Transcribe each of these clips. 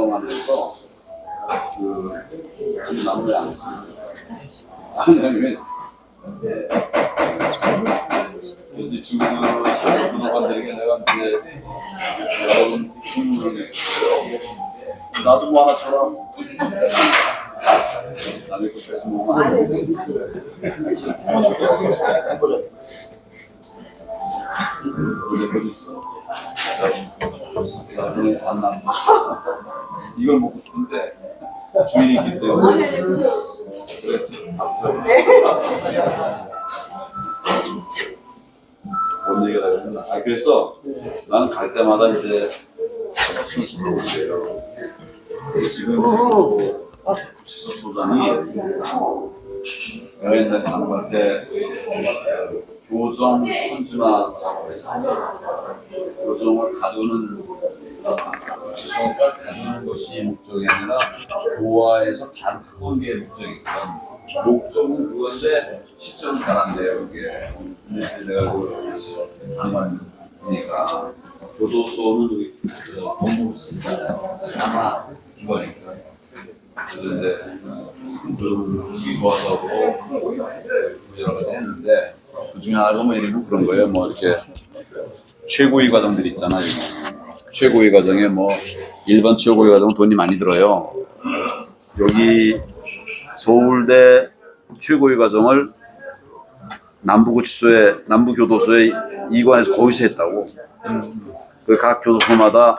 운동하면서 그 나무에 안 아니 그래서 지금 구독자들에게 내가 이제 여러분 질문을 했어요. 나도 뭐 하나 줘라. 남의 것 뺏어 먹으면 안 돼. 어제까지 있어. 나중에 안 나. 이걸 먹고 싶은데 주인이 있기 때문에. 뭔 얘기가 나겠나? 그래서 나는 갈 때마다 이제 순수로 오세요. 지금 구치소 소장이 내가 옛날에 장관 때 교정 선진화 작업에서 교정을 가두는 구치소를 가두는 것이 목적이 아니라 보호해서 잘 바꾸는 게 목적이거든. 목적은 그건데 실전은 잘 안 돼요. 그게 내가 그 장관이니까 교도소는 우리 법무부 쓰니까 사마 기관이니까 그래서 이제 좀 도와서고 여러 가지 했는데 그 중에 하나가 뭐 이런 그런 거예요. 뭐 이렇게 최고위 과정들이 있잖아요. 최고위 과정에 뭐 일반 최고위 과정은 돈이 많이 들어요. 여기 서울대 최고위 과정을 남부구치소에 남부교도소에 이관해서 거기서 했다고. 그 각 교도소마다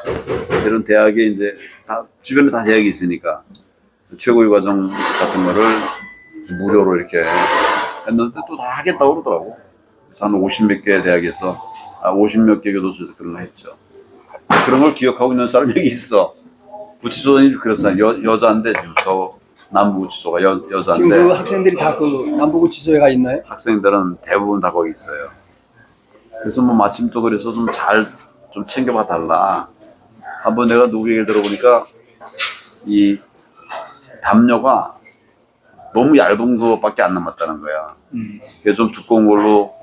이런 대학에 이제 다 주변에 다 대학이 있으니까 최고위 과정 같은 거를 무료로 이렇게 했는데 또 다 하겠다고 그러더라고. 그래서 한 50몇 개 대학에서 50몇 개 교도소에서 그런 거 했죠. 그런 걸 기억하고 있는 사람이 여기 있어. 구치소장이 그렇잖아요. 여자인데 지금 저 남부구치소가 여자인데 지금 그 학생들이 다 그 남부구치소에 가 있나요? 학생들은 대부분 다 거기 있어요. 그래서 뭐 마침 또 그래서 좀 좀 챙겨봐 달라. 한번 내가 누구 얘기를 들어보니까 이 담요가 너무 얇은 거밖에 안 남았다는 거야. 그래서 좀 두꺼운 걸로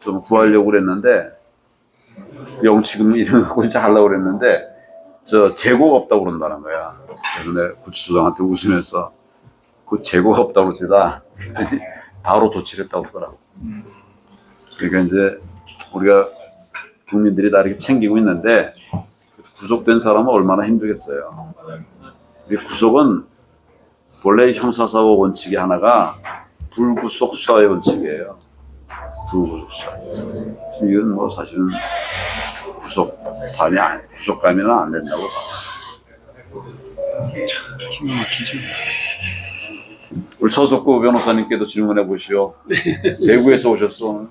좀 구하려고 그랬는데 영치금 이런 거 갖고 이제 하려고 그랬는데 저 재고가 없다고 그런다는 거야. 그래서 내가 구치소장한테 웃으면서 그 재고가 없다고 그러다 바로 조치를 했다고 그러더라고. 그러니까 이제 우리가 국민들이 다 이렇게 챙기고 있는데 구속된 사람은 얼마나 힘들겠어요. 구속은 원래 형사사고 원칙이 하나가 불구속 수사의 원칙이에요. 불구속 수사. 이건 뭐 사실은 구속감이 안 된다고 봐. 기가 막히죠. 우리 서석구 변호사님께도 질문해 보시오. 대구에서 오셨어.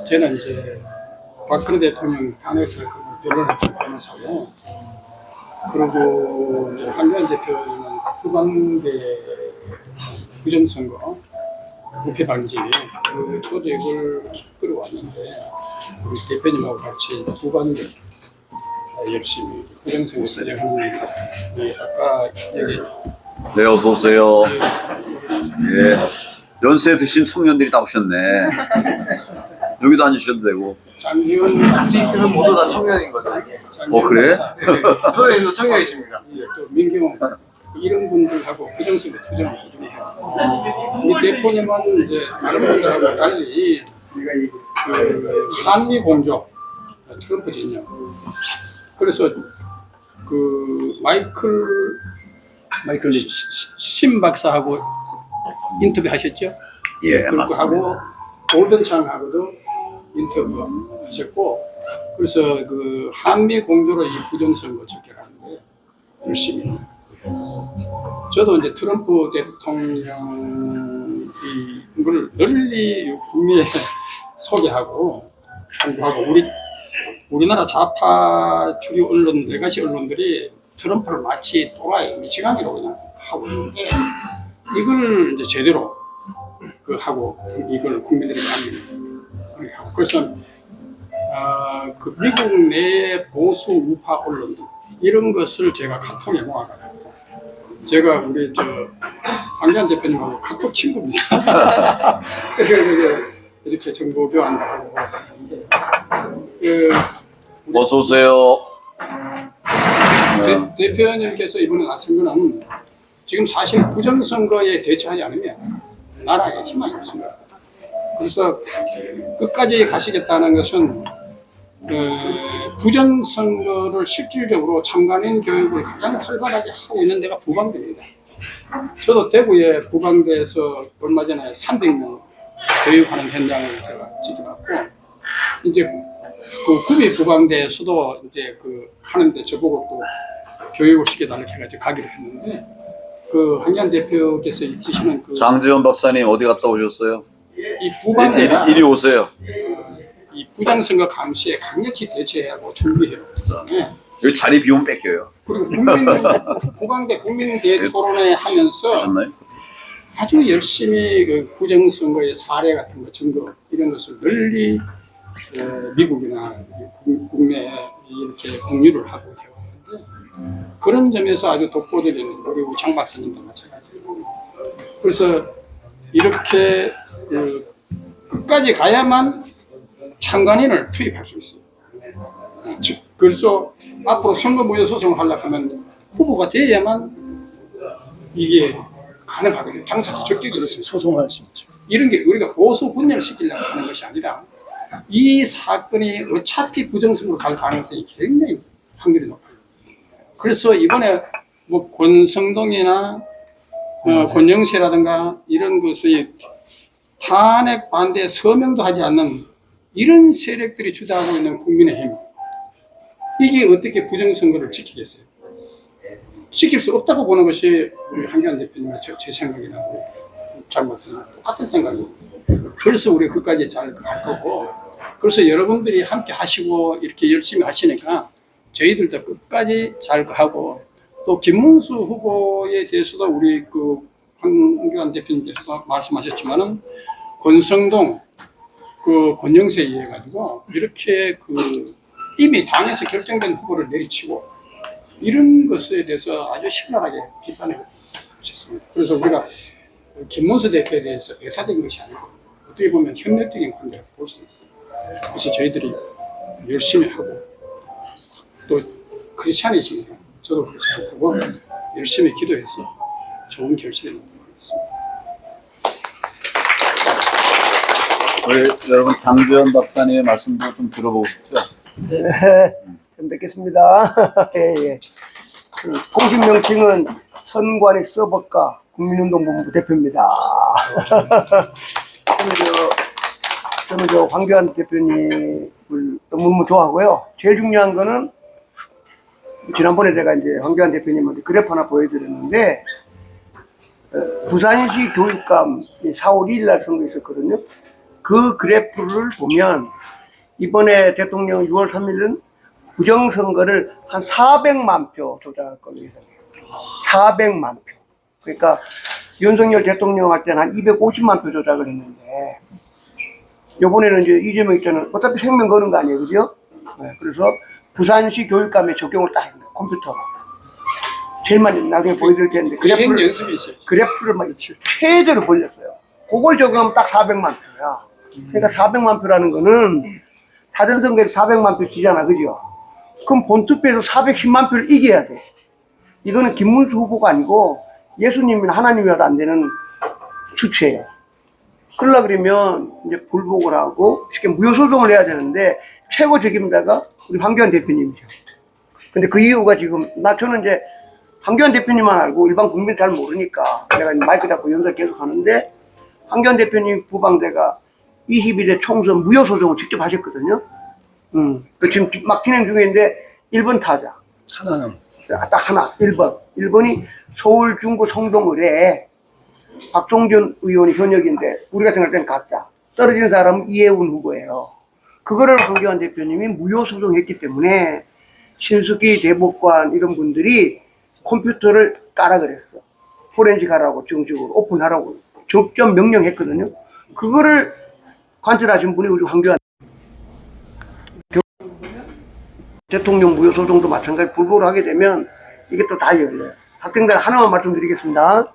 저는 이제 박근혜 대통령 탄핵사건 변호사를 변호사고, 그리고 이제 한교안 대표는 후반대 부정선거 부패 방지 그 조직을 끌어왔는데 우리 대표님하고 같이 후반대 열심히 부정선거 진행하는 아까 여기 네, 어서 오세요. 예. 연세 드신 청년들이 다 오셨네. 여기도 앉으셔도 되고. 장기원 같이 있으면 모두 다 청년인 거죠. 그래? 선생님도 청년이십니다. 또 민경호 이런 분들하고 부정선거 투쟁을 꾸준히 해요. 이 대표님은 이제 다른 분들하고 달리 그 한미 공조 트럼프 진영. 그래서 그 마이클 신 박사하고 인터뷰 하셨죠? 예, 그리고 맞습니다. 하고 골든창하고도 인터뷰 하셨고, 그래서 그 한미 공조로 이 부정선거 적결하는데 열심히. 저도 이제 트럼프 대통령이 이걸 널리 국민에 소개하고 홍보하고, 우리나라 좌파 주류 언론, 외가시 언론들이 트럼프를 마치 또라이 미치광이로 그냥 하고 있는데, 이걸 이제 제대로 그 하고 이걸 국민들이 많이 하고, 그래서 그 미국 내 보수 우파 언론들 이런 것을 제가 카톡에 모아가지고, 제가 우리 저 황교안 대표님하고 카톡 친구입니다. 그래서 이렇게 정보 교환도 하고 하는데, 어서 오세요. 대표님께서 이번에 나선 거는 지금 사실 부정선거에 대처하지 않으면 나라에 희망이 없습니다. 그래서 끝까지 가시겠다는 것은 부정선거를 실질적으로 참관인 교육을 가장 활발하게 하고 있는 데가 부방대입니다. 저도 대구의 부방대에서 얼마 전에 300명 교육하는 현장을 제가 지켜봤고, 이제 그 구미 부방대에서도 이제 하는데 저보고 또 교육을 시켜달라고 해가지고 가기로 했는데, 한기환 대표께서 있으시는 장재원 박사님 어디 갔다 오셨어요? 이 부방대가 이리 오세요. 이 부정선거 감시에 강력히 대처해야 하고 준비해요. 네. 여기 자리 비우면 뺏겨요. 그리고 부방대 국민대회 토론회 하면서 하셨나요? 아주 열심히 부정선거의 사례 같은 거 증거 이런 것을 널리 미국이나 국내에 이렇게 공유를 하고 되었는데, 그런 점에서 아주 독보적인 우리 장 박사님도 마찬가지고, 그래서 이렇게 끝까지 가야만 참관인을 투입할 수 있어요. 그래서 앞으로 선거 무효 소송을 하려고 하면 후보가 돼야만 이게 가능하거든요. 당사자 적격으로 소송할 수 있죠. 이런 게 우리가 보수 분열을 시키려고 하는 것이 아니라, 이 사건이 어차피 부정선거로 갈 가능성이 굉장히 확률이 높아요. 그래서 이번에 뭐 권성동이나 권영세라든가 이런 것의 탄핵 반대 서명도 하지 않는 이런 세력들이 주도하고 있는 국민의힘, 이게 어떻게 부정선거를 지키겠어요? 지킬 수 없다고 보는 것이 우리 한기환 대표님과 제 생각이나 장 박사님 똑같은 생각이에요. 그래서 우리가 끝까지 잘 갈 거고, 그래서 여러분들이 함께 하시고 이렇게 열심히 하시니까 저희들도 끝까지 잘 하고, 또 김문수 후보에 대해서도 우리 한기환 대표님께서도 말씀하셨지만은 권성동, 권영세에 의해 가지고 이렇게 이미 당에서 결정된 후보를 내리치고 이런 것에 대해서 아주 심각하게 비판을 했습니다. 그래서 우리가 김문수 대표에 대해서 배타적인 것이 아니고 어떻게 보면 협력적인 관계를 볼 수 있습니다. 그래서 저희들이 열심히 하고, 또 그렇지 않으시니까 저도 그렇지 않고 열심히 기도해서 좋은 결실을 얻도록 하겠습니다. 우리 여러분 장재원 박사님의 말씀도 좀 들어보고 싶죠? 네, 처음 뵙겠습니다. 예, 예. 공식 명칭은 선관위 서버과 국민운동본부 대표입니다. 저는 황교안 대표님을 너무너무 좋아하고요. 제일 중요한 거는 지난번에 제가 이제 황교안 대표님한테 그래프 하나 보여드렸는데, 부산시 교육감 4월 2일 날 선거 있었거든요. 그 그래프를 보면 이번에 대통령 6월 3일은 부정선거를 한 400만 표 조작할 걸로 예상해요. 400만 표. 그러니까 윤석열 대통령 할 때는 한 250만 표 조작을 했는데, 이번에는 이제 이재명 있잖아요. 어차피 생명 거는 거 아니에요, 그죠? 네, 그래서 부산시 교육감에 적용을 딱 했는데, 컴퓨터로. 제일 많이 나중에 보여드릴 텐데, 그래프를 막 최저로 벌렸어요. 그걸 적용하면 딱 400만 표야. 그러니까 400만 표라는 거는 사전선거에서 400만 표 지잖아, 그죠? 그럼 본투표에서 410만 표를 이겨야 돼. 이거는 김문수 후보가 아니고 예수님이나 하나님이라도 안 되는 수치예요. 그러려 그러면 이제 불복을 하고 쉽게 무효소송을 해야 되는데, 최고 책임자가 우리 황교안 대표님이죠. 근데 그 이유가 지금, 저는 이제 황교안 대표님만 알고 일반 국민 잘 모르니까 내가 마이크 잡고 연설 계속 하는데, 황교안 대표님 부방대가 20일에 총선 무효소송을 직접 하셨거든요. 지금 막 진행 중인데 1번 타자. 하나는. 딱 하나, 1번. 1번이 서울 중구 성동을에 박종준 의원이 현역인데 우리가 생각할 땐 가짜. 떨어진 사람은 이해운 후보예요. 그거를 황교안 대표님이 무효소송했기 때문에 신숙희 대법관 이런 분들이 컴퓨터를 까라 그랬어. 포렌식 하라고 정식으로 오픈하라고 적점 명령했거든요. 그거를 관철하신 분이 우리 황교안 대통령 무효소송도 마찬가지 불복을 하게 되면 이게 또 다 열려요. 학생들 하나만 말씀드리겠습니다.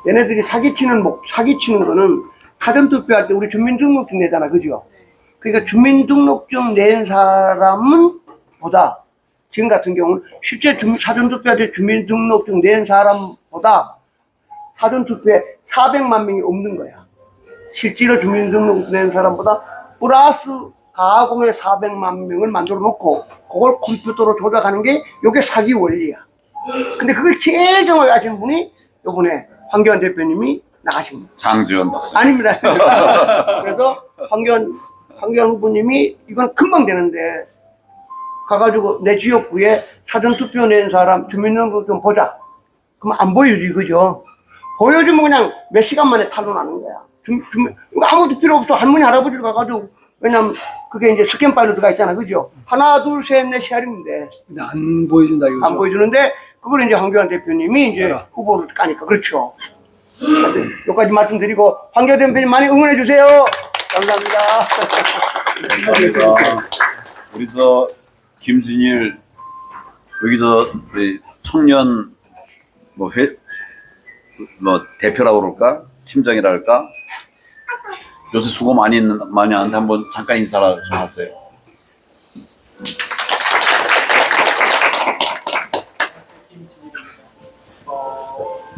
얘네들이 사기치는 거는 사전투표할 때 우리 주민등록증 내잖아, 그죠? 그러니까 주민등록증 낸 사람은 보다 지금 같은 경우는 실제 사전투표한테 주민등록증 낸 사람보다 사전투표에 400만 명이 없는 거야. 실제로 주민등록증 낸 사람보다 플러스 가공의 400만 명을 만들어 놓고 그걸 컴퓨터로 조작하는 게 이게 사기 원리야. 근데 그걸 제일 정확히 아시는 분이 이번에 황교안 대표님이 나가신 분. 장지원 박사. 아닙니다. 그래서 황교안 후보님이 이건 금방 되는데 가가지고 내 지역구에 사전투표 낸 사람 주민등록 좀 보자. 그럼 안 보여주지, 그죠? 보여주면 그냥 몇 시간 만에 탄로나는 거야. 이거 아무것도 필요 없어. 할머니, 할아버지를 가가지고. 왜냐면 그게 이제 스캔 파일로 들어가 있잖아, 그죠? 하나, 둘, 셋, 넷, 시알이면 돼. 근데 안 보여준다 이거죠. 안 보여주는데 그걸 이제 황교안 대표님이 이제 후보를 까니까 그렇죠. 여기까지 말씀드리고 황교안 대표님 많이 응원해 주세요. 감사합니다. 감사합니다. 우리 저 김진일 여기 저 우리 청년 뭐 대표라고 그럴까? 팀장이라 할까? 요새 수고 많이 하는데 한번 잠깐 인사를 좀 하세요.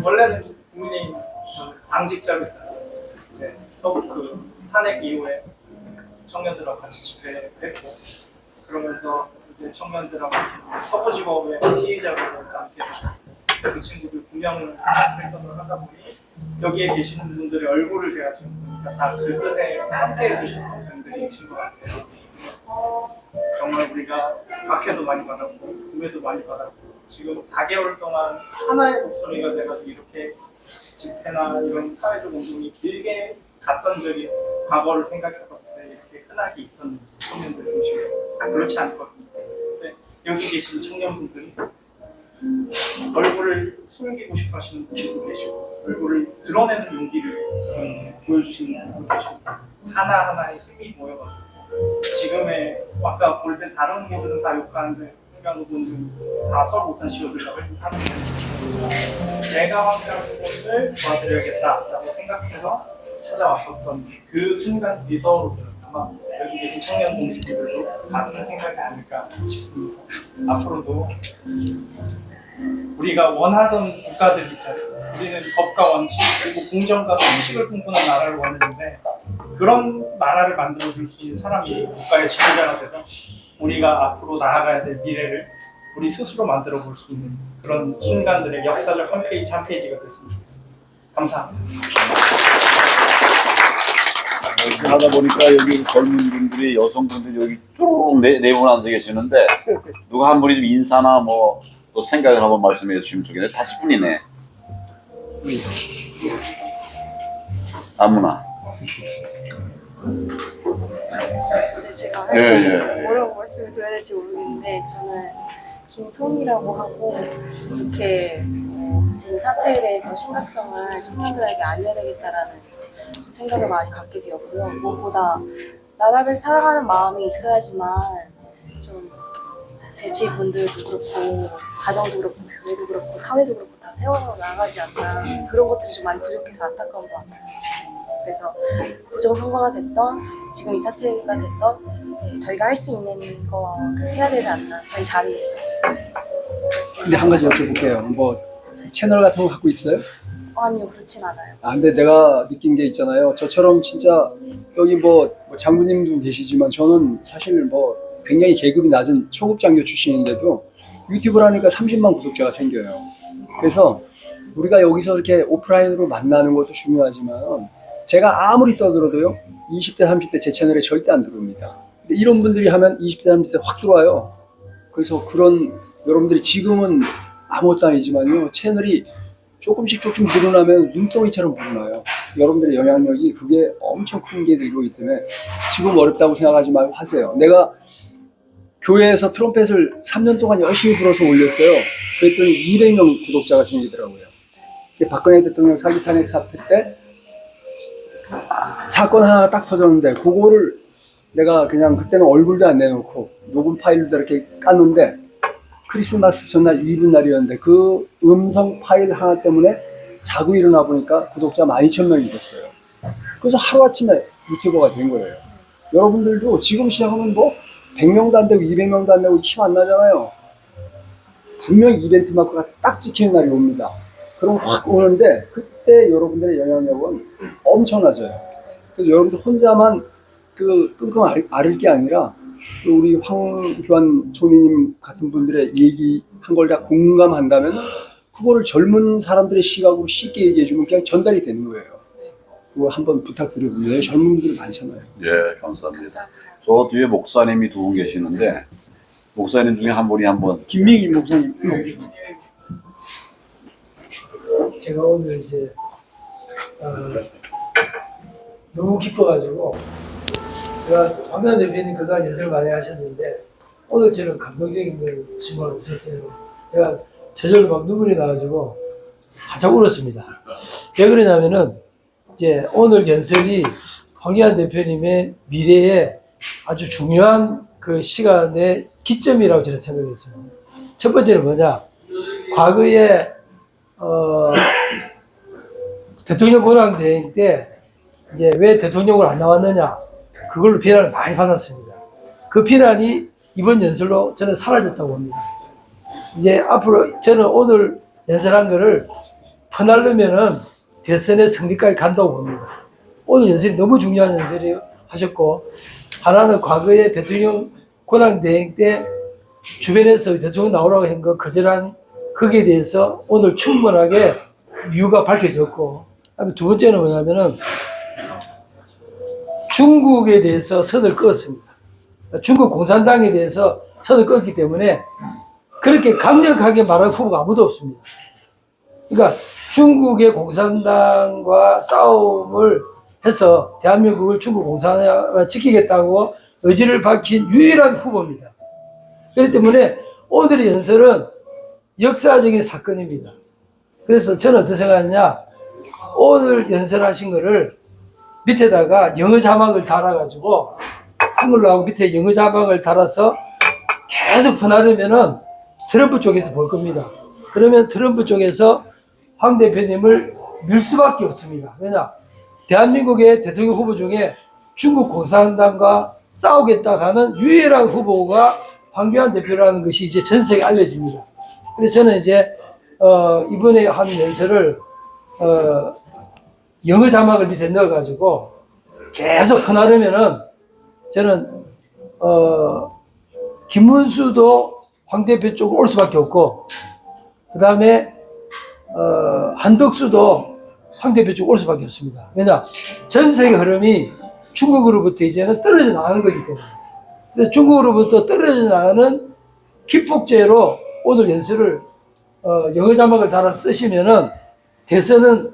원래는 국민의힘 당직자입니다. 네, 서울 그 탄핵 이후에 청년들하고 같이 집회했고 그러면서 이제 청년들하고 서부지법의 피의자로 함께 그 친구들 9명을 활동을 하다 보니 여기에 계시는 분들의 얼굴을 제가 지금 보니까 다 그 뜻에 함께 해주시는 분들이신 것 같아요. 정말 우리가 박해도 많이 받았고 구매도 많이 받았고 지금 4개월 동안 하나의 목소리가 돼가지고 이렇게 집회나 이런 사회적 운동이 길게 갔던 적이 과거를 생각해봤을 때 이렇게 흔하게 있었는지 청년들 중심으로 그렇지 않거든요. 근데 여기 계신 청년분들이 얼굴을 숨기고 싶어 하시는 분들도 계시고 얼굴을 드러내는 용기를 보여주시는 분들도 계시고 하나하나의 힘이 모여가지고 지금의 아까 볼 때 다른 후보들은 다 욕하는데 황교안 후보는 다 서로 우선 씌워드리려고 하는데 제가 황교안 후보를 도와드려야겠다라고 생각해서 찾아왔었던 그 순간이 떠오르더라고요. 아마 여기 계신 청년 동지들도 같은 생각이 아닐까 싶습니다. 앞으로도 우리가 원하던 국가들 있잖아요. 우리는 법과 원칙 그리고 공정과 상식을 꿈꾸는 나라를 원했는데 그런 나라를 만들어줄 수 있는 사람이 국가의 지도자가 돼서 우리가 앞으로 나아가야 될 미래를 우리 스스로 만들어 볼 수 있는 그런 순간들의 역사적 한 페이지가 됐으면 좋겠습니다. 감사합니다. 이렇게 하다 보니까 여기 젊은 분들이 여성분들이 여기 쭉 네 분 앉아 계시는데 누가 한 분이 좀 인사나 뭐 또 생각을 한번 말씀해 주시면 좋겠네. 5분이네. 아무나. 근데 제가 예. 뭐라고 말씀을 드려야 될지 모르겠는데 저는 김송이라고 하고 이렇게 지금 사태에 대해서 심각성을 청년들에게 알려야되겠다라는 생각을 많이 갖게 되었고요. 무엇보다 나라를 사랑하는 마음이 있어야지만 좀 정치인분들도 그렇고 가정도 그렇고 교회도 그렇고 사회도 그렇고 다 세워서 나가지 않나 그런 것들이 좀 많이 부족해서 안타까운 것 같아요. 그래서 부정선거가 됐던 지금 이 사태가 됐던 저희가 할 수 있는 거를 해야 되지 않나 저희 자리에서. 근데 한 가지 여쭤볼게요. 뭐 채널 같은 거 갖고 있어요? 아니요, 그렇진 않아요. 아 근데 내가 느낀 게 있잖아요. 저처럼 진짜 여기 뭐 장군님도 계시지만 저는 사실 뭐 굉장히 계급이 낮은 초급 장교 출신인데도 유튜브를 하니까 30만 구독자가 생겨요. 그래서 우리가 여기서 이렇게 오프라인으로 만나는 것도 중요하지만 제가 아무리 떠들어도요 20대 30대 제 채널에 절대 안 들어옵니다. 근데 이런 분들이 하면 20대 30대 확 들어와요. 그래서 그런 여러분들이 지금은 아무것도 아니지만요 채널이 조금씩 늘어나면 눈덩이처럼 불어나요. 여러분들의 영향력이 그게 엄청 큰 게 되고 있기 때문에 지금 어렵다고 생각하지 말고 하세요. 내가 교회에서 트럼펫을 3년 동안 열심히 불어서 올렸어요. 그랬더니 200명 구독자가 생기더라고요. 박근혜 대통령 사기 탄핵 사태 때 사건 하나 딱 터졌는데 그거를 내가 그냥 그때는 얼굴도 안 내놓고 녹음 파일로 이렇게 깠는데 크리스마스 전날 이브 날이었는데 그 음성 파일 하나 때문에 자고 일어나 보니까 구독자 12,000명이 됐어요. 그래서 하루아침에 유튜버가 된 거예요. 여러분들도 지금 시작하면 뭐 100명도 안 되고 200명도 안 되고 힘 안 나잖아요. 분명히 이벤트 마크가 딱 찍히는 날이 옵니다. 그럼 확 오는데 그때 여러분들의 영향력은 엄청나져요. 그래서 여러분들 혼자만 그 끙끙 앓을 게 아니라 우리 황교안 총리님 같은 분들의 얘기한 걸 다 공감한다면 그거를 젊은 사람들의 시각으로 쉽게 얘기해주면 그냥 전달이 되는 거예요. 그거 한번 부탁드려봅니다. 젊은 분들이 많잖아요. 예, 감사합니다. 저 뒤에 목사님이 두 분 계시는데 목사님 중에 한 분이 한번 김민기 목사님. 제가 오늘 이제 너무 기뻐가지고 제가 황교안 대표님 그동안 연습을 많이 하셨는데 오늘처럼 감동적인 걸 정말 없었어요. 제가 저절로 막 눈물이 나가지고 한참 울었습니다. 왜 그러냐면은 이제 오늘 연설이 황교안 대표님의 미래에 아주 중요한 그 시간의 기점이라고 저는 생각했습니다. 첫 번째는 뭐냐? 과거에 대통령 권한대행 때 이제 왜 대통령으로 안 나왔느냐 그걸로 비난을 많이 받았습니다. 그 비난이 이번 연설로 저는 사라졌다고 봅니다. 이제 앞으로 저는 오늘 연설한 거를 퍼나르면은 대선의 승리까지 간다고 봅니다. 오늘 연설이 너무 중요한 연설이 하셨고 하나는 과거에 대통령 권한대행 때 주변에서 대통령 나오라고 한 거 거절한 거기에 대해서 오늘 충분하게 이유가 밝혀졌고 그다음에 두 번째는 뭐냐면은 중국에 대해서 선을 그었습니다. 중국 공산당에 대해서 선을 그었기 때문에 그렇게 강력하게 말할 후보가 아무도 없습니다. 그러니까 중국의 공산당과 싸움을 해서 대한민국을 중국 공산당과 지키겠다고 의지를 밝힌 유일한 후보입니다. 그렇기 때문에 오늘의 연설은 역사적인 사건입니다. 그래서 저는 어떻게 생각하느냐, 오늘 연설하신 거를 밑에다가 영어 자막을 달아가지고 한글로 하고 밑에 영어 자막을 달아서 계속 퍼나르면은 트럼프 쪽에서 볼 겁니다. 그러면 트럼프 쪽에서 황 대표님을 밀 수밖에 없습니다. 왜냐? 대한민국의 대통령 후보 중에 중국 공산당과 싸우겠다 하는 유일한 후보가 황교안 대표라는 것이 이제 전 세계에 알려집니다. 그래서 저는 이제 이번에 한 연설을 영어 자막을 밑에 넣어가지고 계속 퍼나르면은 저는 김문수도 황 대표 쪽으로 올 수밖에 없고 그 다음에 한덕수도 황 대표 쪽으로 올 수밖에 없습니다. 왜냐? 전 세계 흐름이 중국으로부터 이제는 떨어져 나가는 거기 때문에. 그래서 중국으로부터 떨어져 나가는 기폭제로 오늘 연설을 영어 자막을 달아 쓰시면은 대선은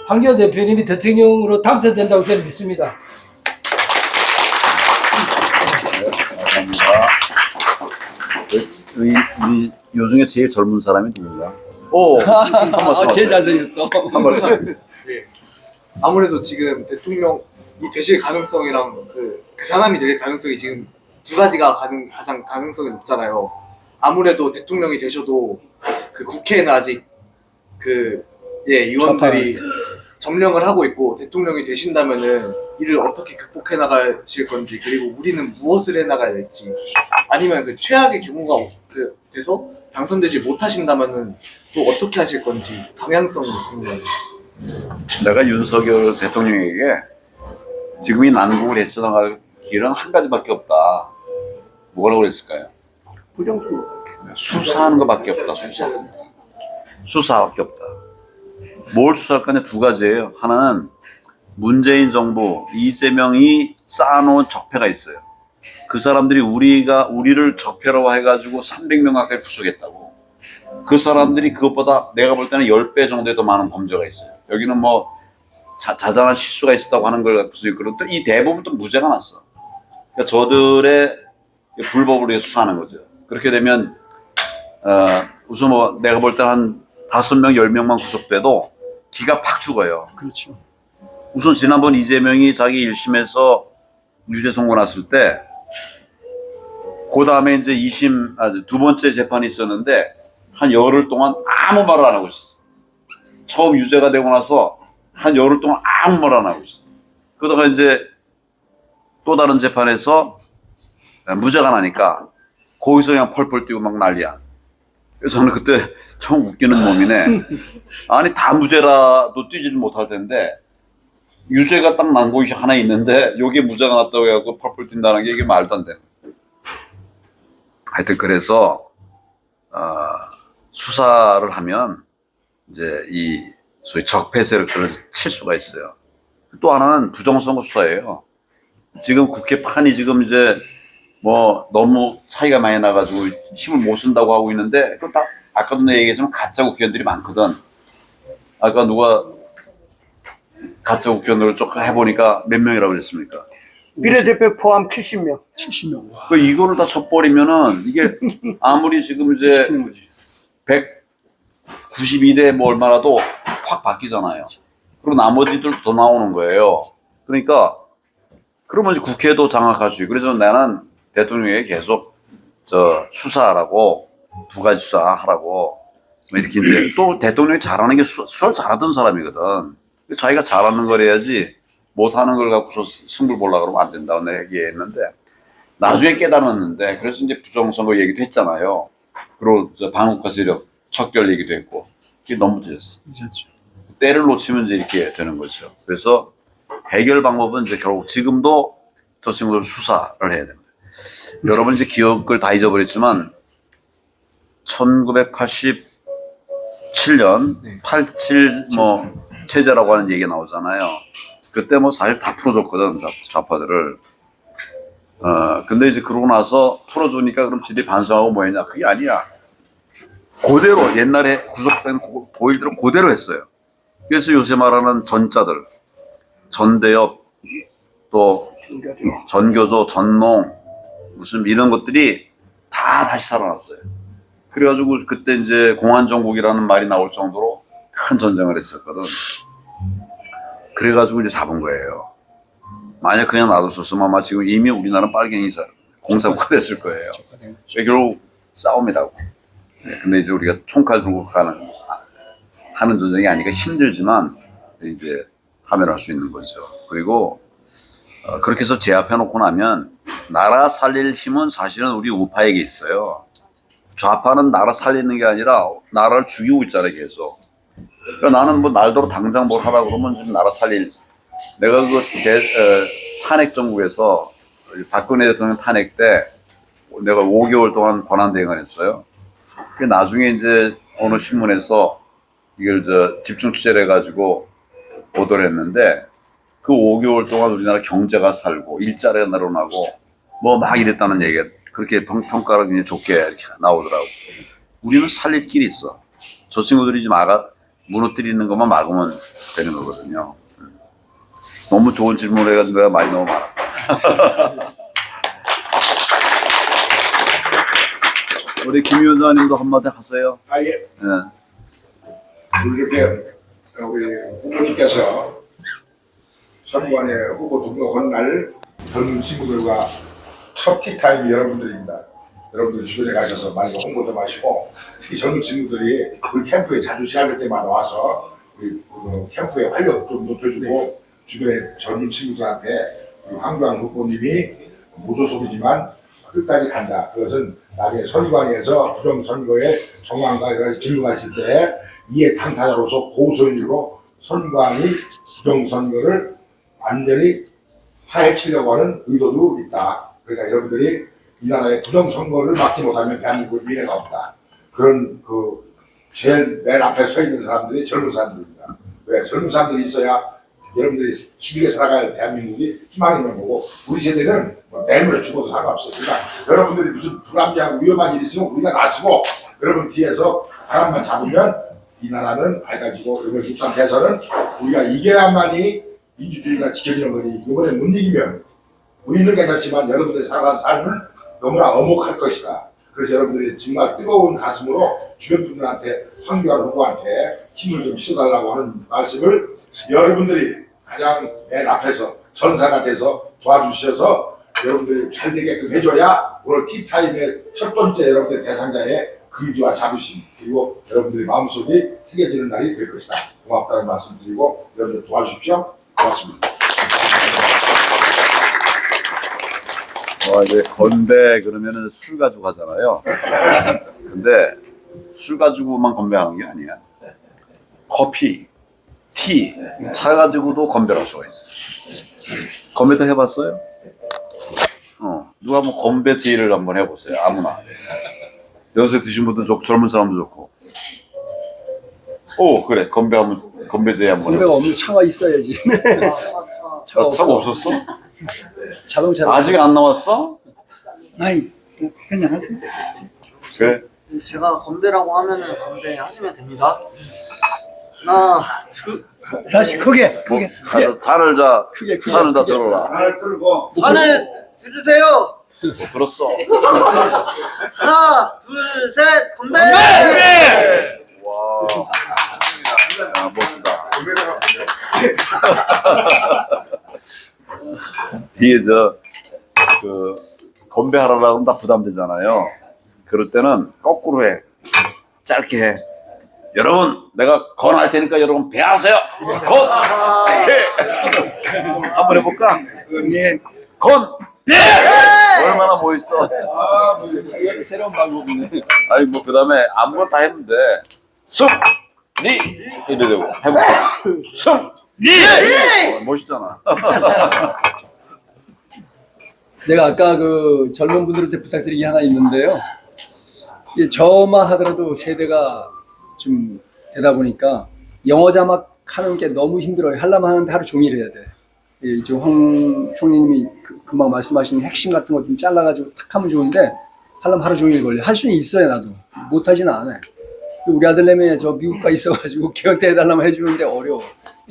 황교안 대표님이 대통령으로 당선된다고 저는 믿습니다. 감사합니다. 우리 요 중에 제일 젊은 사람이 누군가? 오, 한 말씀 제일 잘생겼어. 한 말씀. 예. 아무래도 지금 대통령이 되실 가능성이랑 그 사람이 될 가능성이 지금 두 가지가 가장 가능성이 높잖아요. 아무래도 대통령이 되셔도 그 국회에는 아직 의원들이 점령을 하고 있고 대통령이 되신다면은 이를 어떻게 극복해 나가실 건지 그리고 우리는 무엇을 해 나가야 될지 아니면 그 최악의 규모가 돼서 당선되지 못하신다면은 또 어떻게 하실 건지 방향성이 궁금해요. 내가 윤석열 대통령에게 지금 이 난국을 헤쳐나갈 길은 한 가지밖에 없다. 뭐라고 그랬을까요? 부정선거. 수사하는 것밖에 없다. 수사밖에 없다. 뭘 수사할 거냐 두 가지예요. 하나는 문재인 정부 이재명이 쌓아놓은 적폐가 있어요. 그 사람들이 우리를 적폐라고 해가지고 300명 가까이 구속했다고. 그 사람들이 그것보다 내가 볼 때는 10배 정도의 더 많은 범죄가 있어요. 여기는 뭐 자잘한 실수가 있었다고 하는 걸 갖고 있고 또 이 대부분 또 무죄가 났어. 그러니까 저들의 불법을 위해 수사하는 거죠. 그렇게 되면 우선 뭐 내가 볼 때 한 5명, 10명만 구속돼도 기가 팍 죽어요. 그렇죠. 우선 지난번 이재명이 자기 1심에서 유죄 선고 났을 때 그 다음에 이제 2심, 두 번째 재판이 있었는데 한 열흘 동안 아무 말을 안 하고 있었어. 처음 유죄가 되고 나서 한 열흘 동안 아무 말 안 하고 있어. 그러다가 이제 또 다른 재판에서 무죄가 나니까 거기서 그냥 펄펄 뛰고 막 난리야. 그래서 저는 그때 참 웃기는 놈이네. 아니 다 무죄라도 뛰지를 못할 텐데 유죄가 딱 난 곳이 하나 있는데 여기에 무죄가 났다고 해갖고 펄펄 뛴다는 게 이게 말도 안 되는. 하여튼 그래서 수사를 하면 이제 이 소위 적폐 세력들을 칠 수가 있어요. 또 하나는 부정선거 수사예요. 지금 국회 판이 지금 이제 뭐 너무 차이가 많이 나가지고 힘을 못 쓴다고 하고 있는데 그 딱 아까도 내가 얘기했지만 가짜 국회의원들이 많거든. 아까 누가 가짜 국회의원들을 조금 해보니까 몇 명이라고 그랬습니까? 비례대표 포함 70명. 70명. 그 이거를 다 쳐버리면은 이게 아무리 지금 이제 192대 뭐 얼마라도 확 바뀌잖아요. 그리고 나머지들 더 나오는 거예요. 그러니까 그러면 이제 국회도 장악할 수 있고 그래서 나는 대통령에게 계속 수사하라고 두 가지 수사하라고 이렇게 이제 또 대통령이 잘하는 게 수사를 잘하던 사람이거든. 자기가 잘하는 걸 해야지 못하는 걸 갖고서 승부를 보려고 그러면 안 된다고 내가 얘기했는데 나중에 깨달았는데 그래서 이제 부정선거 얘기도 했잖아요. 그리고 반국가 세력 척결 얘기도 했고 그게 너무 늦었어. 때를 놓치면 이제 이렇게 되는 거죠. 그래서 해결 방법은 이제 결국 지금도 저 친구들 수사를 해야 됩니다. 여러분 이제 기억을 다 잊어버렸지만 1987년 87 뭐 체제라고 하는 얘기가 나오잖아요. 그때 뭐 사실 다 풀어줬거든 좌파들을. 근데 이제 그러고 나서 풀어주니까 그럼 지들이 반성하고 뭐 했냐? 그게 아니야. 그대로 옛날에 구속된 보일대로 그대로 했어요. 그래서 요새 말하는 전자들, 전대협, 또 전교조, 전농, 무슨 이런 것들이 다 다시 살아났어요. 그래가지고 그때 이제 공안정국이라는 말이 나올 정도로 큰 전쟁을 했었거든. 그래가지고 이제 잡은 거예요. 만약 그냥 놔뒀었으면 아마 지금 이미 우리나라는 빨갱이 공산국가 됐을 거예요. 결국 싸움이라고. 근데 이제 우리가 총칼 들고 하는 전쟁이 아니니까 힘들지만 이제 하면 할 수 있는 거죠. 그리고 그렇게 해서 제압해 놓고 나면 나라 살릴 힘은 사실은 우리 우파에게 있어요. 좌파는 나라 살리는 게 아니라 나라를 죽이고 있잖아요, 계속. 그러니까 나는 뭐 날더러 당장 뭘 하라 그러면 좀 나라 살릴. 내가 그 탄핵 정국에서 박근혜 대통령 탄핵 때 내가 5개월 동안 권한대행을 했어요. 그 나중에 이제 어느 신문에서 이걸 집중 취재를 해가지고 보도를 했는데 그 5개월 동안 우리나라 경제가 살고 일자리가 늘어나고 뭐 막 이랬다는 얘기가 그렇게 평가를 굉장히 좋게 이렇게 나오더라고. 우리는 살릴 길이 있어. 저 친구들이 좀 무너뜨리는 것만 막으면 되는 거거든요. 너무 좋은 질문을 해가지고 내가 말이 너무 많아. 우리 김 위원장님도 한마디 하세요. 예. 네. 이렇게 우리 후보님께서 선관위 후보 등록한 날 젊은 친구들과 첫 티타임이 여러분들입니다. 여러분들 주변에 가셔서 많이 홍보도 마시고 특히 젊은 친구들이 우리 캠프에 자주 시합할 때마다 와서 우리 캠프의 활력 좀 높여주고 주변에 젊은 친구들한테 황교안 후보님이 무소속이지만 끝까지 간다. 그것은 나중에 선관위에서 부정선거의 정황과 여러 가지 질문가 있을 때 이해 당사자로서 고소인으로 선관위 부정선거를 완전히 파헤치려고 하는 의도도 있다. 그러니까 여러분들이 이 나라의 부정선거를 막지 못하면 대한민국의 미래가 없다. 그런 제일 맨 앞에 서 있는 사람들이 젊은 사람들입니다. 왜? 젊은 사람들이 있어야 여러분들이 길게 살아갈 대한민국이 희망이 있는 거고 우리 세대는 내일 모레 죽어도 상관없어요. 그러니까 여러분들이 무슨 불합리하고 위험한 일이 있으면 우리가 나서고 여러분 뒤에서 바람만 잡으면 이 나라는 밝아지고 이번 13 대선은 우리가 이겨야만이 민주주의가 지켜지는 거지. 이번에 못 이기면 우리는 괜찮지만 여러분들이 살아가는 삶은 너무나 엄혹할 것이다. 그래서 여러분들이 정말 뜨거운 가슴으로 주변 분들한테 황교안 후보한테 힘을 좀 실어달라고 하는 말씀을 여러분들이 가장 맨 앞에서 전사가 돼서 도와주셔서 여러분들이 잘 되게끔 해줘야 오늘 티타임의 첫 번째 여러분들의 대상자의 긍지와 자부심 그리고 여러분들의 마음속이 새겨지는 날이 될 것이다. 고맙다는 말씀 드리고 여러분들 도와주십시오. 고맙습니다. 이제 건배 그러면은 술 가지고 가잖아요. 근데 술 가지고만 건배하는 게 아니야. 커피, 티, 차 가지고도 건배할 수가 있어. 건배 다 해봤어요? 누가 한번 건배 제의를 한번 해보세요. 아무나. 연세 드신 분도 좋고 젊은 사람도 좋고. 오 그래 건배 제의 한번 건배가 해보세요. 없는 차가 있어야지. 차가 아, 차가 없어. 없었어? 자동차로. 아직 안 나왔어? 아니 그냥 하지. 그래. 제가 건배라고 하면은 건배 하시면 됩니다. 하나, 둘, 다시 크게 뭐, 크게 가서 차를 다 크게 차를 다 들어라. 잘 끌고 하나 들으세요. 못 들었어. 하나, 둘, 셋, 건배! 와. 아, 멋지다. 뒤에 그 건배하라고 하면 다 부담되잖아요. 그럴 때는 거꾸로 해. 짧게 해. 여러분, 내가 건할 테니까 여러분 배하세요. 건. 이렇게. 한번 해볼까? 네. 건. 배. 얼마나 멋있어. 이거 새로운 방법이네. 아니 뭐 그다음에 아무거나 다 하면 돼. 승, 리 이래 되고 해볼까? 승, 리. 멋있잖아. 내가 아까 그 젊은 분들한테 부탁드린 게 하나 있는데요. 이게 저만 하더라도 세대가 좀 되다 보니까 영어 자막 하는 게 너무 힘들어요. 하려면 하는데 하루 종일 해야 돼. 이제 황 총리님이 금방 말씀하신 핵심 같은 거 좀 잘라가지고 탁 하면 좋은데 하려면 하루 종일 걸려. 할 수는 있어요 나도. 못하지는 않아요. 우리 아들내미 저 미국 가 있어가지고 개헌때 해달라면 해주는데 어려워.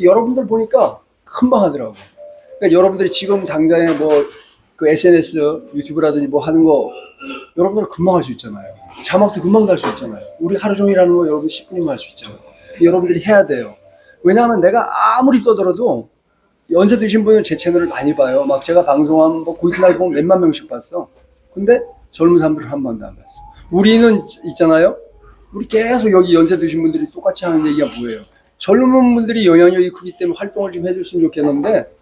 여러분들 보니까 금방 하더라고. 그러니까 여러분들이 지금 당장에 뭐 그 SNS 유튜브라든지 뭐 하는 거 여러분들 금방 할 수 있잖아요. 자막도 금방 달 수 있잖아요. 우리 하루 종일 하는 거 여러분 10분이면 할 수 있잖아요. 여러분들이 해야 돼요. 왜냐하면 내가 아무리 써더라도 연세 드신 분은 제 채널을 많이 봐요. 막 제가 방송한 뭐 고이트날 보면 몇만 명씩 봤어. 근데 젊은 사람들은 한 번도 안 봤어. 우리는 있잖아요. 우리 계속 여기 연세 드신 분들이 똑같이 하는 얘기가 뭐예요? 젊은 분들이 영향력이 크기 때문에 활동을 좀 해줬으면 좋겠는데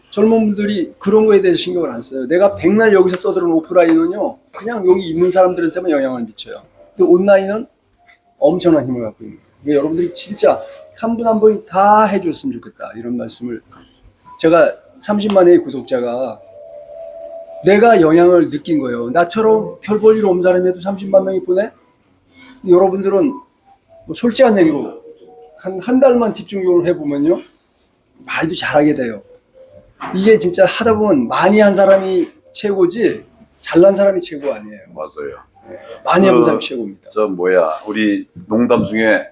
젊은 분들이 그런 거에 대해서 신경을 안 써요. 내가 백날 여기서 떠드는 오프라인은요, 그냥 여기 있는 사람들한테만 영향을 미쳐요. 근데 온라인은 엄청난 힘을 갖고 있는 거예요. 그러니까 여러분들이 진짜 한 분 한 분이 다 해줬으면 좋겠다. 이런 말씀을. 제가 30만의 구독자가 내가 영향을 느낀 거예요. 나처럼 별 볼 일 없는 사람에도 30만 명이 보내? 여러분들은 뭐 솔직한 얘기로 한 달만 집중적으로 해보면요, 말도 잘하게 돼요. 이게 진짜 하다 보면 많이 한 사람이 최고지 잘난 사람이 최고 아니에요. 맞아요. 많이 한 사람이 최고입니다. 저 뭐야 우리 농담 중에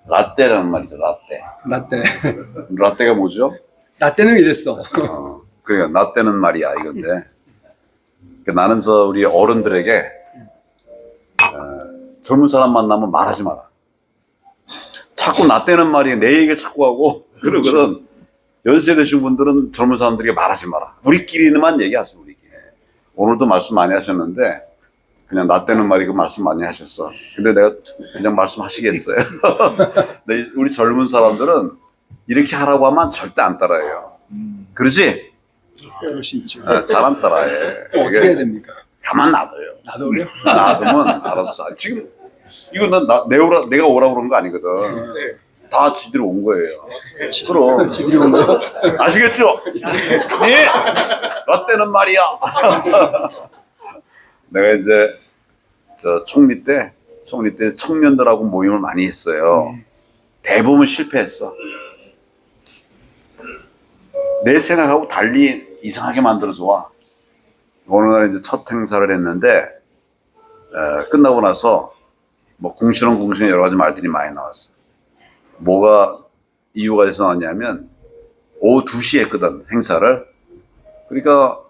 라떼라는 말이죠. 라떼. 나 때. 라떼가 뭐죠? 나 때는 이랬어. 그러니까 나 때는 말이야 이건데 나는 우리 어른들에게 젊은 사람 만나면 말하지 마라. 자꾸 나 때는 말이 내 얘기를 자꾸 하고 그러거든. 연세 드신 분들은 젊은 사람들에게 말하지 마라. 우리끼리만 얘기하세요. 우리끼리. 오늘도 말씀 많이 하셨는데 그냥 나 때는 말이 그 말씀 많이 하셨어. 근데 내가 그냥 말씀하시겠어요. 근데 우리 젊은 사람들은 이렇게 하라고 하면 절대 안 따라해요. 그러지? 그럴 수 있죠. 잘 안 따라해. 어떻게 해야 됩니까? 가만 놔둬요. 놔둬요? 놔두면 알아서 잘. 지금 이건 내가 오라고 그런 거 아니거든. 다 지들이 온 거예요. 그럼 지들이 온 거요? 아시겠죠? 네. 라떼는 말이야. 내가 이제 저 총리 때 청년들하고 모임을 많이 했어요. 대부분 실패했어. 내 생각하고 달리 이상하게 만들어서 와. 어느 날 이제 첫 행사를 했는데 끝나고 나서 뭐 궁시렁 여러 가지 말들이 많이 나왔어. 뭐가 이유가 돼서 나왔냐면 오후 2시에 했거든 행사를. 그러니까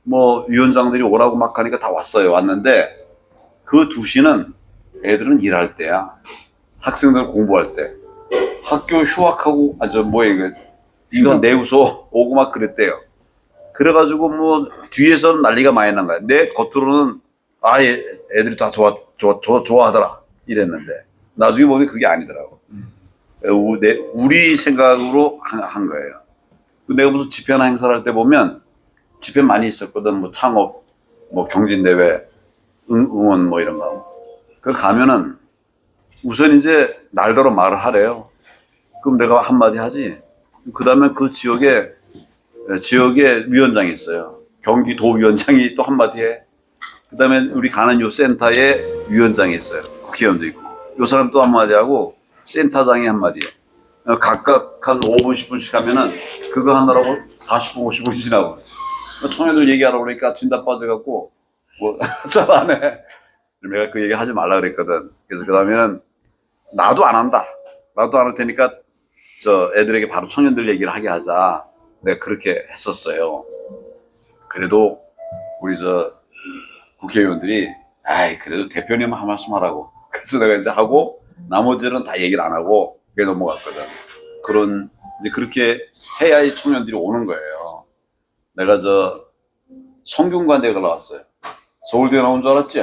뭐 위원장들이 오라고 막 하니까 다 왔는데 그 2시는 애들은 일할 때야. 학생들 공부할 때. 학교 휴학하고 이거 내고서 오고 막 그랬대요. 그래가지고 뭐 뒤에서는 난리가 많이 난 거야. 내 겉으로는 애들이 다 좋아하더라 이랬는데 나중에 보니 그게 아니더라고. 우리 생각으로 한 거예요. 내가 무슨 집회나 행사를 할 때 보면 집회 많이 있었거든. 뭐 창업, 뭐 경진대회, 응원 뭐 이런 거. 그 가면은 우선 이제 날더러 말을 하래요. 그럼 내가 한마디 하지. 그 다음에 그 지역에 위원장이 있어요. 경기도위원장이 또 한마디 해. 그 다음에 우리 가는 요 센터에 위원장이 있어요. 국회의원도 있고. 요 사람 또 한마디 하고 센터장이 한마디 해. 각각 한 5분, 10분씩 하면은 그거 하느라고 40분, 50분 지나고. 청년들 얘기하라고 그러니까 진단 빠져갖고 뭐 잘 안 해. 내가 그 얘기 하지 말라 그랬거든. 그래서 그 다음에는 나도 안 한다. 나도 안 할 테니까 저 애들에게 바로 청년들 얘기를 하게 하자. 내가 그렇게 했었어요. 그래도 우리 저 국회의원들이 아이 그래도 대표님 한 말씀 하라고. 그래서 내가 이제 하고 나머지는 다 얘기를 안 하고 그게 넘어갔거든. 그런 이제 그렇게 해야 이 청년들이 오는 거예요. 내가 저 성균관대가 나왔어요. 서울대 나온 줄 알았지?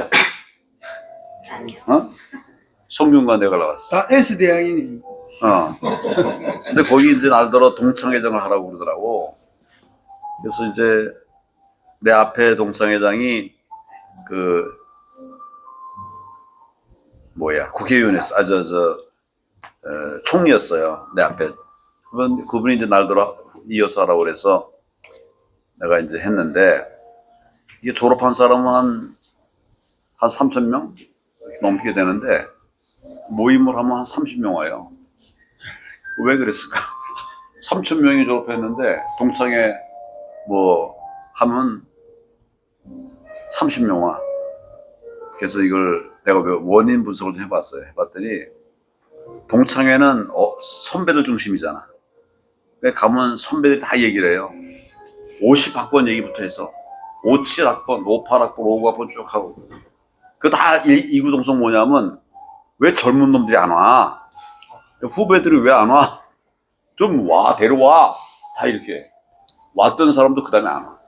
어? 성균관대가 나왔어. 다 S대학이니. 근데 거기 이제 날더러 동창회장을 하라고 그러더라고. 그래서 이제 내 앞에 동창회장이 그 국회의원이었어. 총리였어요. 내 앞에. 그분이 이제 날더러 이어서 하라고 그래서 내가 이제 했는데 이게 졸업한 사람은 한 3,000명 넘게 되는데 모임을 하면 한 30명 와요. 왜 그랬을까? 3,000명이 졸업했는데 동창회 뭐 하면 30명 와. 그래서 이걸 내가 원인 분석을 좀 해봤어요. 해봤더니 동창회는 선배들 중심이잖아. 가면 선배들이 다 얘기를 해요. 50학번 얘기부터 해서 57학번, 58학번, 59학번 쭉 하고 그 다 이구동성 뭐냐면 왜 젊은 놈들이 안 와? 후배들이 왜 안 와? 좀 와, 데려와. 다 이렇게. 왔던 사람도 그 다음에 안 와.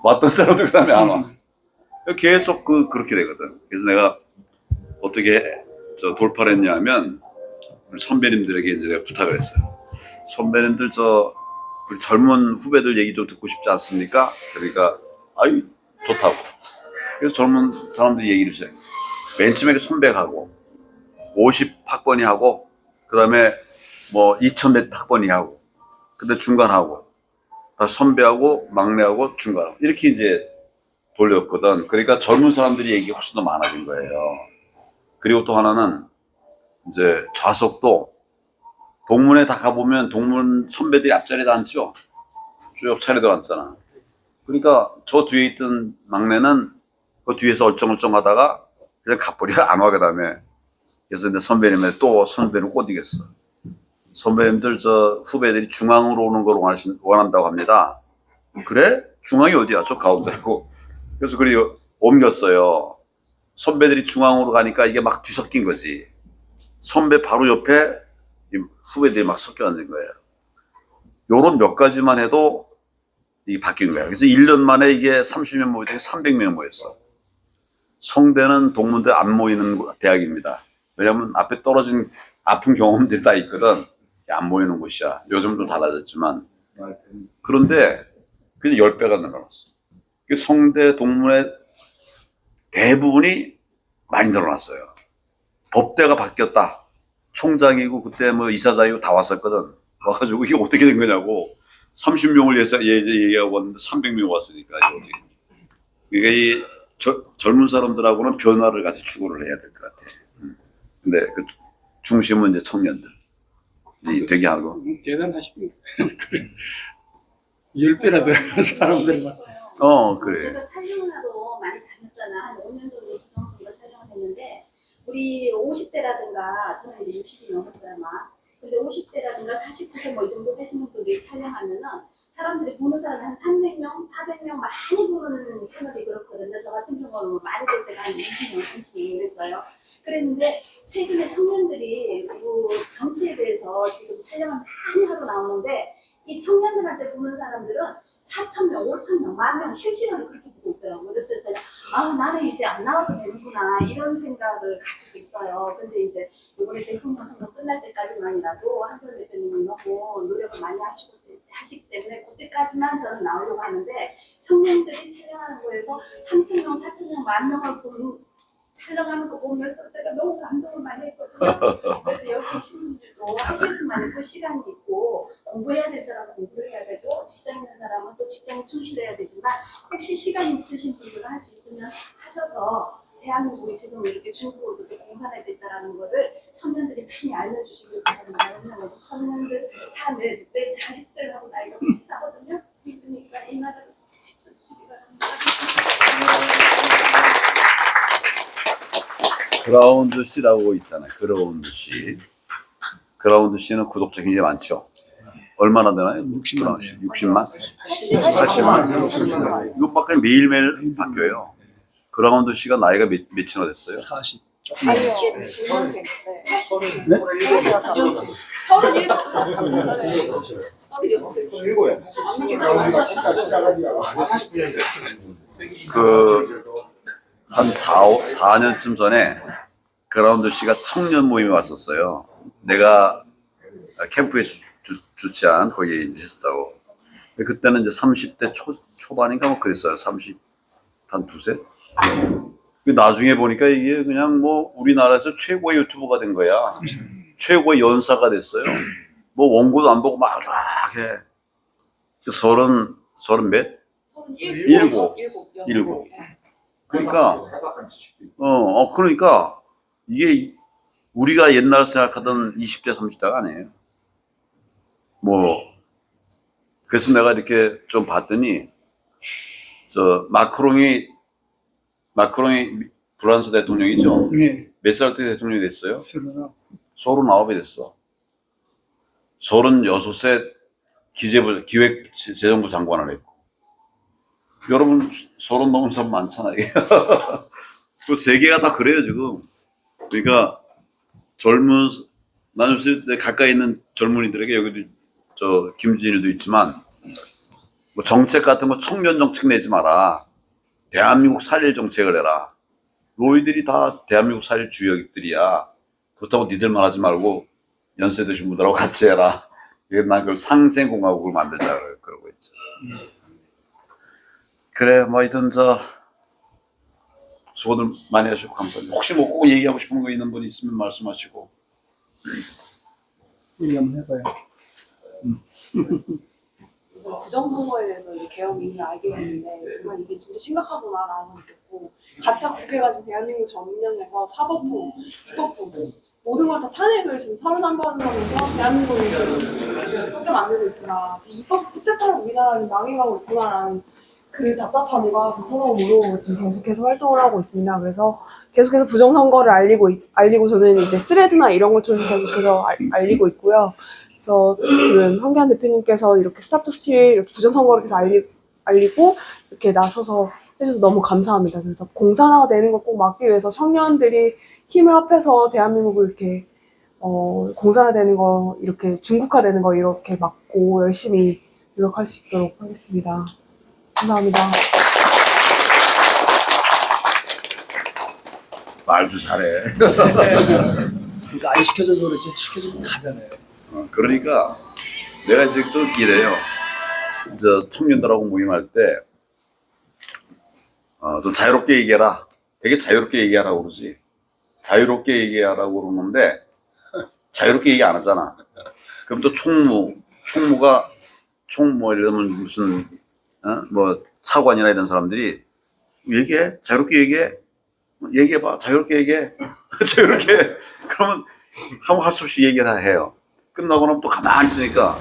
왔던 사람도 그 다음에 안 와. 계속 그렇게 되거든. 그래서 내가 어떻게 돌파를 했냐면 우리 선배님들에게 이제 내가 부탁을 했어요. 선배님들 우리 젊은 후배들 얘기 좀 듣고 싶지 않습니까? 그러니까 아유 좋다고. 그래서 젊은 사람들 얘기를 해요. 맨 처음에 선배하고 50학번이 하고 그 다음에 뭐 2000몇 학번이 하고 근데 중간하고 다 선배하고 막내하고 중간하고 이렇게 이제 돌렸거든. 그러니까 젊은 사람들이 얘기가 훨씬 더 많아진 거예요. 그리고 또 하나는 이제 좌석도 동문회 다 가보면 동문 선배들이 앞자리에 다 앉죠. 쭉 차례도 앉잖아. 그러니까 저 뒤에 있던 막내는 그 뒤에서 얼쩡얼쩡 하다가 그냥 가버려 안 와. 그 다음에 그래서 이제 선배님한테 또 선배는 못 이겼어. 선배님들 후배들이 중앙으로 오는 걸 원한다고 합니다. 그래? 중앙이 어디야? 저 가운데고. 그래서 그리 옮겼어요. 선배들이 중앙으로 가니까 이게 막 뒤섞인 거지. 선배 바로 옆에 후배들이 막 섞여 앉은 거예요. 요런 몇 가지만 해도 이게 바뀐 거야. 그래서 1년 만에 이게 30명 모이더니 300명 모였어. 성대는 동문대 안 모이는 대학입니다. 왜냐면 앞에 떨어진 아픈 경험들이 다 있거든. 안 모이는 곳이야. 요즘 좀 달라졌지만. 그런데 그냥 10배가 늘어났어. 성대 동문회 대부분이 많이 늘어났어요. 법대가 바뀌었다. 총장이고 그때 뭐 이사장이고 다 왔었거든. 와가지고 이게 어떻게 된 거냐고 30명을 얘기하고 왔는데 300명 왔으니까 이거 어떻게. 그러니까 이 젊은 사람들하고는 변화를 같이 추구를 해야 될 것 같아. 근데 그 중심은 이제 청년들 되게 하고. 대단하십니다. 10배나 되는 사람들만. 그래. 제가 촬영하러 많이 다녔잖아. 한 5년 정도 정도 촬영을 했는데 우리 50대라든가 저는 이제 60이 넘었어요 막. 근데 50대라든가 49세 뭐 이 정도 되시는 분들이 촬영하면은 사람들이 보는 사람이 한 300명, 400명 많이 보는 채널이 그렇거든요. 저 같은 경우는 많이 볼 때가 한 20명, 30명 그랬어요. 그랬는데 최근에 청년들이 그 정치에 대해서 지금 촬영을 많이 하고 나오는데 이 청년들한테 보는 사람들은 4,000명, 5,000명, 10,000명 실시간으로 그렇게 보고 있더라고요. 그래서 나는 이제 안 나와도 되는구나 이런 생각을 가지고 있어요. 근데 이제 이번에 대통령 선거 끝날 때까지만이라도 한별 대표님이 너무 노력을 많이 하시기 때문에 그때까지만 저는 나오려고 하는데 청년들이 촬영하는 거에서 3,000명, 4,000명, 10,000명을 보는 촬영하는 거 보면서 제가 너무 감동을 많이 했거든요. 그래서 여기 계신 분들도 하실 수만 있고 시간이 있고 공부해야 될 사람은 공부해야 되고 직장 있는 사람은 또 직장에 충실해야 되지만 혹시 시간 있으신 분들은 할 수 있으면 하셔서 대한민국이 지금 이렇게 중국으로 그렇게 공산화 됐다라는 거를 청년들이 많이 알려주시길 바랍니다. 왜냐하면 청년들 다 내 자식들하고 나이가 비슷하거든요. 그러니까 이 나라를 지켜주시기 바랍니다. 그라운드 C라고 있잖아요. 그라운드 C. 그라운드 C는 구독자 굉장히 많죠. 얼마나 되나요? 60만. 60만? 80만. 이것밖에 매일매일 바뀌어요. 그라운드 C가 나이가 몇이나 됐어요? 40. 아니요. 9년생. 네? '한 4년쯤 전에 그라운드 C가 청년 모임에 왔었어요. 내가 캠프에 주최한 거기에 이제 했었다고. 그때는 이제 30대 초반인가 뭐 그랬어요. 30, 한 두세? 나중에 보니까 이게 그냥 뭐 우리나라에서 최고의 유튜버가 된 거야. 최고의 연사가 됐어요. 뭐 원고도 안 보고 막 쫙 해. 30 몇? 7. 그러니까, 그러니까 이게 우리가 옛날 생각하던 20대, 30대가 아니에요. 그래서 내가 이렇게 좀 봤더니, 마크롱이 프랑스 대통령이죠. 네. 몇 살 때 대통령이 됐어요? 39. 39이 됐어. 36세 기획재정부 장관을 했고. 여러분, 30 넘은 사람 많잖아요. 그 세계가 다 그래요, 지금. 그러니까, 나는 요새 가까이 있는 젊은이들에게 여기도, 김진일도 있지만, 뭐 정책 같은 거 청년 정책 내지 마라. 대한민국 살릴 정책을 해라. 너희들이 다 대한민국 살릴 주역들이야. 그렇다고 니들만 하지 말고 연세 드신 분들하고 같이 해라. 난 그걸 상생공화국을 만들자 그러고 있죠. 그래, 뭐 하여튼 수고들 많이 하시고 감사합니다. 혹시 뭐 꼭 얘기하고 싶은 거 있는 분 있으면 말씀하시고. 얘기 한번 해봐요. 부정선거에 대해서 이제 개혁 이후에 알게 됐는데 정말 이게 진짜 심각하구나라는 느꼈고 가짜 국회가 지금 대한민국 전면에서 사법부, 입법부 모든 걸 다 탄핵을 지금 31번 하면서 대한민국을 썩게 만들고 있구나. 입법 쿠데타로 우리나라는 망해가고 있구나라는 그 답답함과 그 서러움으로 지금 계속해서 활동을 하고 있습니다. 그래서 계속해서 부정선거를 알리고 저는 이제 스레드나 이런 걸 통해서 계속해서 알리고 있고요. 그래서 지금 황교안 대표님께서 이렇게 스탑 스틸 부정선거를 계속 알리고 이렇게 나서서 해줘서 너무 감사합니다. 그래서 공산화가 되는 걸 꼭 막기 위해서 청년들이 힘을 합해서 대한민국을 이렇게 공산화되는 거 이렇게 중국화되는 거 이렇게 막고 열심히 노력할 수 있도록 하겠습니다. 감사합니다. 말도 잘해. 그러니까 안 시켜줘도 그렇지 시켜주면 가잖아요. 그러니까 내가 이제 또 이래요. 청년들하고 모임할 때, 좀 자유롭게 얘기해라. 되게 자유롭게 얘기하라고 그러지. 자유롭게 얘기하라고 그러는데, 자유롭게 얘기 안 하잖아. 그럼 또 총무가, 예를 들면 무슨, 차관이나 이런 사람들이, 얘기해. 자유롭게 얘기해. 얘기해봐. 자유롭게 얘기해. 자유롭게. 그러면 아무 할 수 없이 얘기를 해요. 끝나고 나면 또 가만히 있으니까,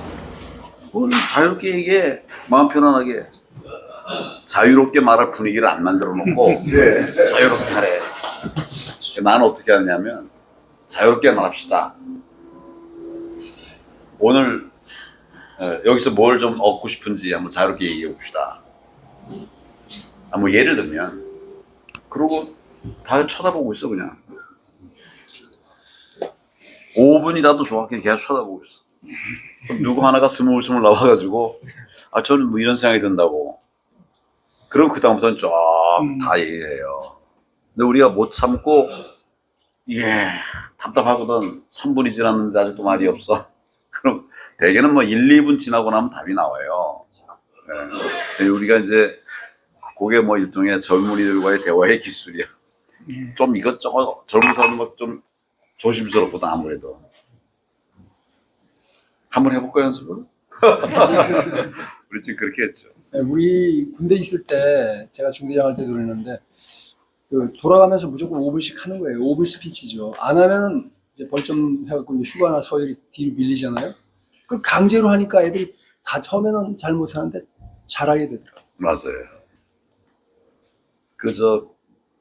자유롭게 얘기해. 마음 편안하게. 자유롭게 말할 분위기를 안 만들어 놓고, 자유롭게 하래. 나는 어떻게 하냐면, 자유롭게 말합시다. 오늘, 여기서 뭘 좀 얻고 싶은지 한번 자유롭게 얘기해 봅시다. 뭐 예를 들면, 그러고 다 쳐다보고 있어, 그냥. 5분이라도 좋아. 그냥 계속 쳐다보고 있어. 누구 하나가 스물스물 나와가지고, 저는 뭐 이런 생각이 든다고. 그럼 그다음부터는 쫙 다 얘기해요. 근데 우리가 못 참고, 이게 답답하거든. 3분이 지났는데 아직도 말이 없어. 그럼 대개는 뭐 1, 2분 지나고 나면 답이 나와요. 네. 우리가 이제, 그게 뭐 일종의 젊은이들과의 대화의 기술이야. 좀 이것저것 젊은 사람은 좀 조심스럽거든 아무래도. 한번 해볼까 연습을? 우리 지금 그렇게 했죠. 네, 우리 군대 있을 때 제가 중대장 할 때도 그랬는데 그 돌아가면서 무조건 5분씩 하는 거예요. 5분 스피치죠. 안 하면 이제 벌점 해갖고 이제 휴가나 서열이 뒤로 밀리잖아요. 그럼 강제로 하니까 애들이 다 처음에는 잘 못하는데 잘하게 되더라고요. 맞아요.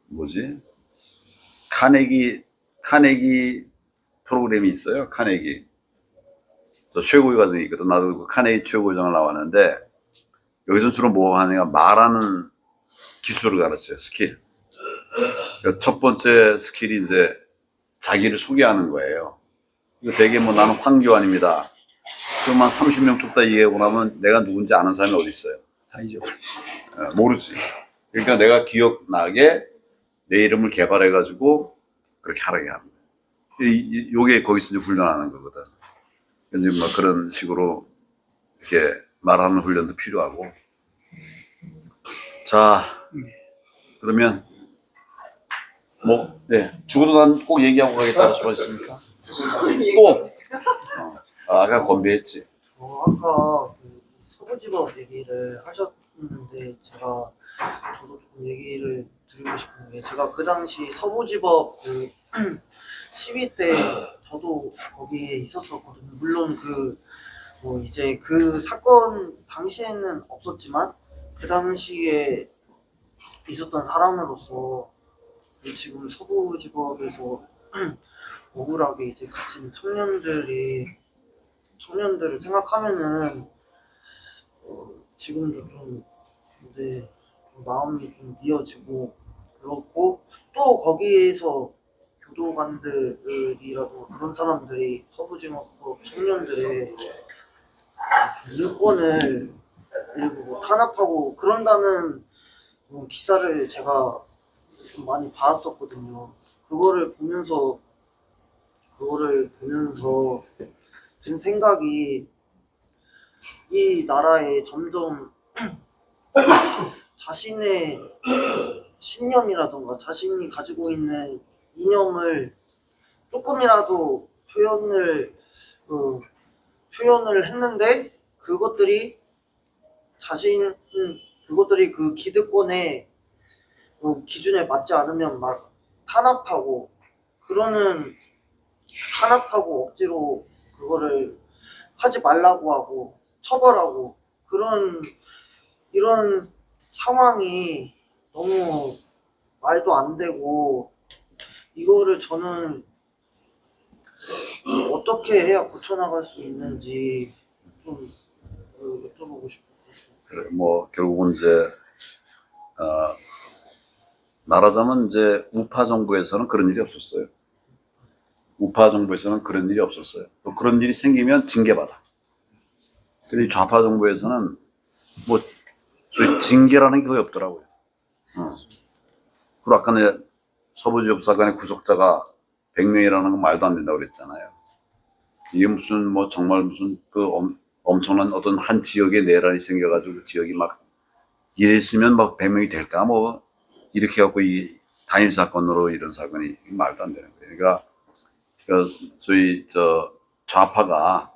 뭐지? 카네기 프로그램이 있어요. 카네기. 저 최고위 과정이 있거든. 나도 그 카네기 최고위정을 나왔는데, 여기서 주로 뭐 하느냐, 말하는 기술을 가르쳐요. 스킬. 그러니까 첫 번째 스킬이 이제 자기를 소개하는 거예요. 이거 되게 뭐 나는 황교안입니다. 그럼 한 30명 쭉 다 얘기하고 나면 내가 누군지 아는 사람이 어디 있어요? 다 잊어버려. 모르지. 그러니까 내가 기억나게 내 이름을 개발해가지고 그렇게 하라게 하는 거예요. 요게 거기서 이제 훈련하는 거거든. 이제 뭐 그런 식으로 이렇게 말하는 훈련도 필요하고. 자, 그러면 네, 죽어도 난 꼭 얘기하고 가겠다 하셨습니까? 또 아까 건배했지. 아까 그 서부지법 얘기를 하셨는데 저도 좀 얘기를 드리고 싶은 게 제가 그 당시 서부지법 그 시위 때 저도 거기에 있었었거든요. 물론 이제 그 사건 당시에는 없었지만 그 당시에 있었던 사람으로서 지금 서부지법에서 억울하게 이제 갇힌 청년들을 생각하면은 지금도 좀 근데 마음이 좀 미어지고 그렇고 또 거기에서 교도관들이라도 그런 사람들이 서부지법 청년들의 인권을 일부 탄압하고 그런다는 기사를 제가 좀 많이 봤었거든요. 그거를 보면서 든 생각이 이 나라에 점점 자신의 신념이라던가 자신이 가지고 있는 이념을 조금이라도 표현을 했는데 그것들이 그 기득권의 기준에 맞지 않으면 막 탄압하고 억지로 그거를 하지 말라고 하고 처벌하고 이런 상황이 너무 말도 안 되고 이거를 저는 어떻게 해야 고쳐나갈 수 있는지 좀 여쭤보고 싶어요. 그래, 뭐 결국은 이제 말하자면 이제 우파 정부에서는 그런 일이 없었어요. 우파 정부에서는 그런 일이 없었어요. 또 그런 일이 생기면 징계받아. 근데 좌파 정부에서는 뭐 소위 징계라는 게 거의 없더라고요. 그리고 아까 내 서부지법 사건의 구속자가 100명이라는 건 말도 안 된다고 그랬잖아요. 이게 무슨 정말 무슨 엄청난 어떤 한 지역에 내란이 생겨가지고 그 지역이 막 이랬으면 100명이 될까 이렇게 갖고 이 단일 사건으로 이런 사건이 말도 안 되는 거예요. 그러니까 저희 좌파가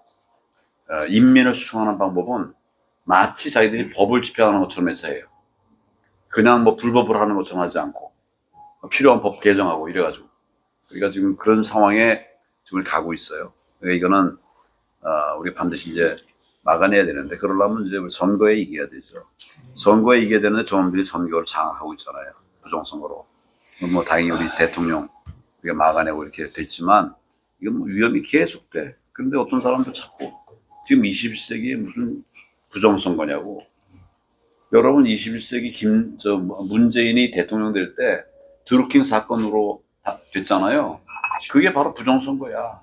인민을 수충하는 방법은 마치 자기들이 법을 집행하는 것처럼 해서 해요. 그냥 불법을 하는 것처럼 하지 않고 필요한 법 개정하고 이래가지고 우리가 지금 그런 상황에 지금 가고 있어요. 그러니까 이거는 우리 반드시 이제 막아내야 되는데 그러려면 이제 우리 선거에 이겨야 되죠. 선거에 이겨야 되는데 저놈들이 선거를 장악하고 있잖아요. 부정선거로. 다행히 우리 대통령 우리가 막아내고 이렇게 됐지만 이건 위험이 계속 돼. 그런데 어떤 사람도 자꾸 지금 21세기에 무슨 부정선거냐고. 여러분 21세기 문재인이 대통령 될 때 드루킹 사건으로 됐잖아요. 그게 바로 부정선거야.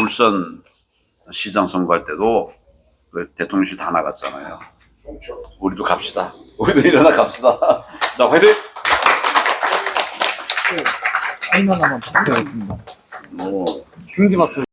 울산 시장 선거할 때도 그 대통령실 다 나갔잖아요. 우리도 갑시다. 우리도 일어나 갑시다. 자, 화이팅! 설명 한번 부탁드리겠습니다. 뭐 금지마트